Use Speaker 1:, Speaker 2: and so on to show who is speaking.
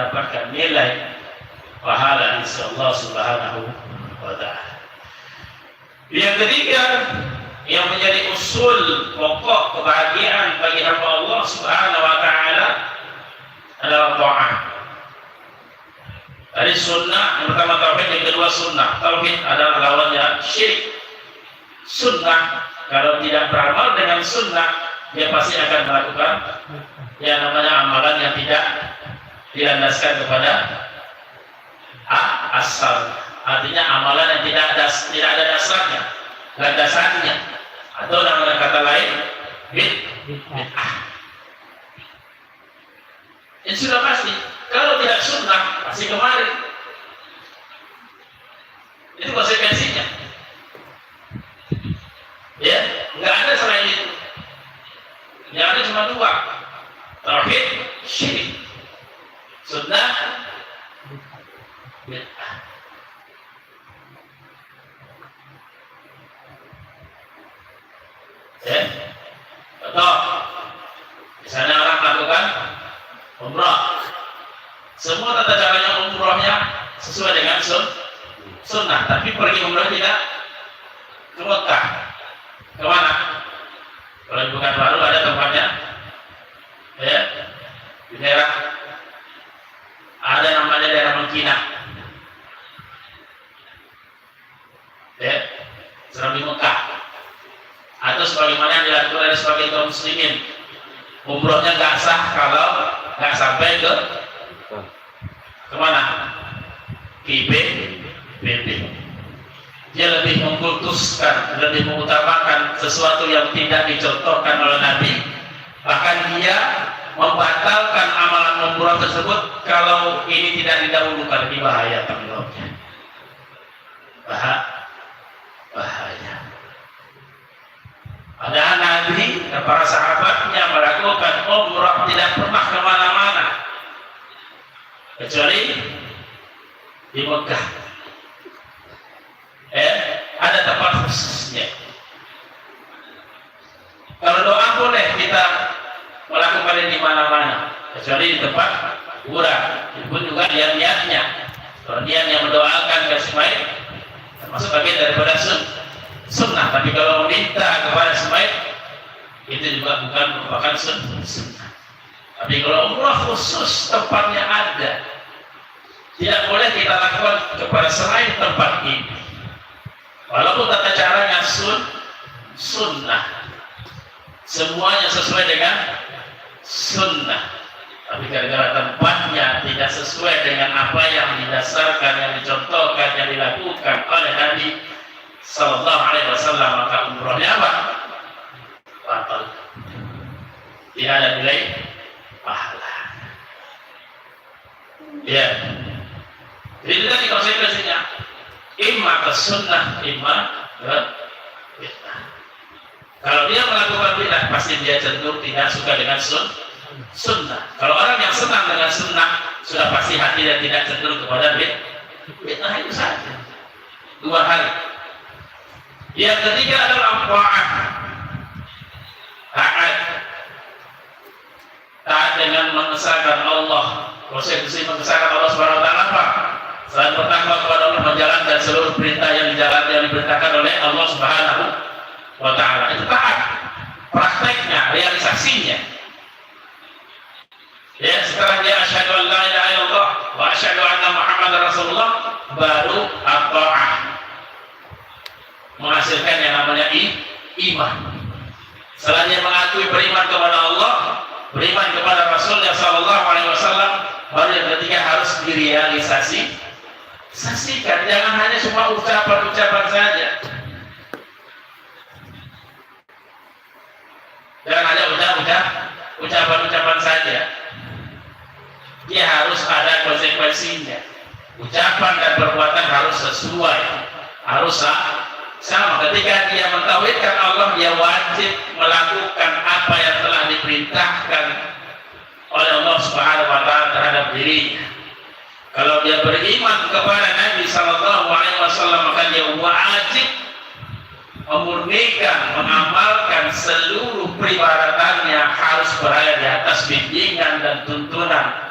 Speaker 1: mendapatkan nilai pahala di sisi Allah Subhanahu wa Ta'ala. Yang ketiga, yang menjadi usul pokok kebahagiaan bagi hamba Allah Subhanahu wa Ta'ala adalah ta'ah. Tadi sunnah, yang pertama tauhid, yang kedua sunnah. Tauhid adalah lawannya syirik. Sunnah, kalau tidak beramal dengan sunnah, dia pasti akan melakukan yang namanya amalan yang tidak dilandaskan kepada asal. Artinya amalan yang tidak ada dasarnya, landasannya, atau dengan kata lain bid'ah. Ini sudah pasti. Kalau tidak sunnah pasti kemarin. Itu konsekuensinya. Ya, nggak ada selain itu. Yang ada cuma dua, tauhid, syirik. Sunnah, bid'ah. Ya, betul. Misalnya orang melakukan umrah, semua tata caranya umrahnya sesuai dengan sunnah, tapi pergi umrah tidak ke Mekah. Kemana? Kalau di Pekanbaru ada tempatnya, ya, di daerah ada namanya daerah Mengkina, ya, serang di Mekah. Atau sebagaimana yang dilakukan oleh sebagian kaum muslimin, umrohnya nggak sah kalau nggak sampai ke kemana? IBB. Dia lebih mengkultuskan, lebih mengutamakan sesuatu yang tidak dicontohkan oleh Nabi. Bahkan dia membatalkan amalan umroh tersebut kalau ini tidak didahulukan. Ini bahaya tanggalnya. Bahaya. Padahal Nabi dan para sahabatnya melakukan umrah tidak pernah kemana-mana kecuali di Mekah. Ada tempat khususnya. Kalau doa boleh kita melakukan di mana-mana kecuali di tempat kuburan. Itu juga niatnya. Kalau niat yang mendoakan kasih baik termasuk bagian daripada sunnah, tapi kalau meminta kepada sebaik itu juga bukan merupakan sunnah. Tapi kalau umrah khusus tempatnya ada, tidak boleh kita lakukan kepada selain tempat ini. Walaupun tata caranya sunnah, semuanya sesuai dengan sunnah, tapi gara-gara tempatnya tidak sesuai dengan apa yang didasarkan, yang dicontohkan, yang dilakukan oleh Nabi Sallallahu Alaihi Wasallam, maka umrohnya apa? Batal. Tidak ada nilai pahala. Ya. Jadi itu tadi konsekuensinya. Imma ke sunnah, imma ke bid'ah. Kalau dia melakukan bid'ah, pasti dia cenderung tidak suka dengan sunnah. Kalau orang yang senang dengan sunnah, sudah pasti hati dia tidak cenderung kepada bid'ah. Itu saja. Dua hal. Yang ketiga adalah taat dengan mengesahkan Allah. Konsekuensi mengesahkan Allah Subhanahu wa Ta'ala apa? Selain bertakwa kepada Allah, menjalankan seluruh perintah yang diperintahkan oleh Allah Subhanahu wa Ta'ala. Itu taat. Prakteknya, realisasinya. Ya, setelah dia asyhadu an la ilaha illallah wa asyhadu anna Muhammadar Rasulullah, baru at-ta'ah, menghasilkan yang namanya iman. Setelah dia mengakui beriman kepada Allah, beriman kepada Rasulullah Sallallahu Alaihi Wasallam, baru yang ketiga harus direalisasikan. Jangan hanya cuma ucapan-ucapan saja. Jangan hanya ucapan-ucapan saja. Dia harus ada konsekuensinya. Ucapan dan perbuatan harus sesuai, harus sama. Ketika dia mentauhidkan Allah, dia wajib melakukan apa yang telah diperintahkan oleh Allah Subhanahu wa Ta'ala terhadap dirinya. Kalau dia beriman kepada Nabi Sallallahu Alaihi Wasallam, maka dia wajib memurnikan, mengamalkan seluruh peribadatannya, harus berada di atas bimbingan dan tuntunan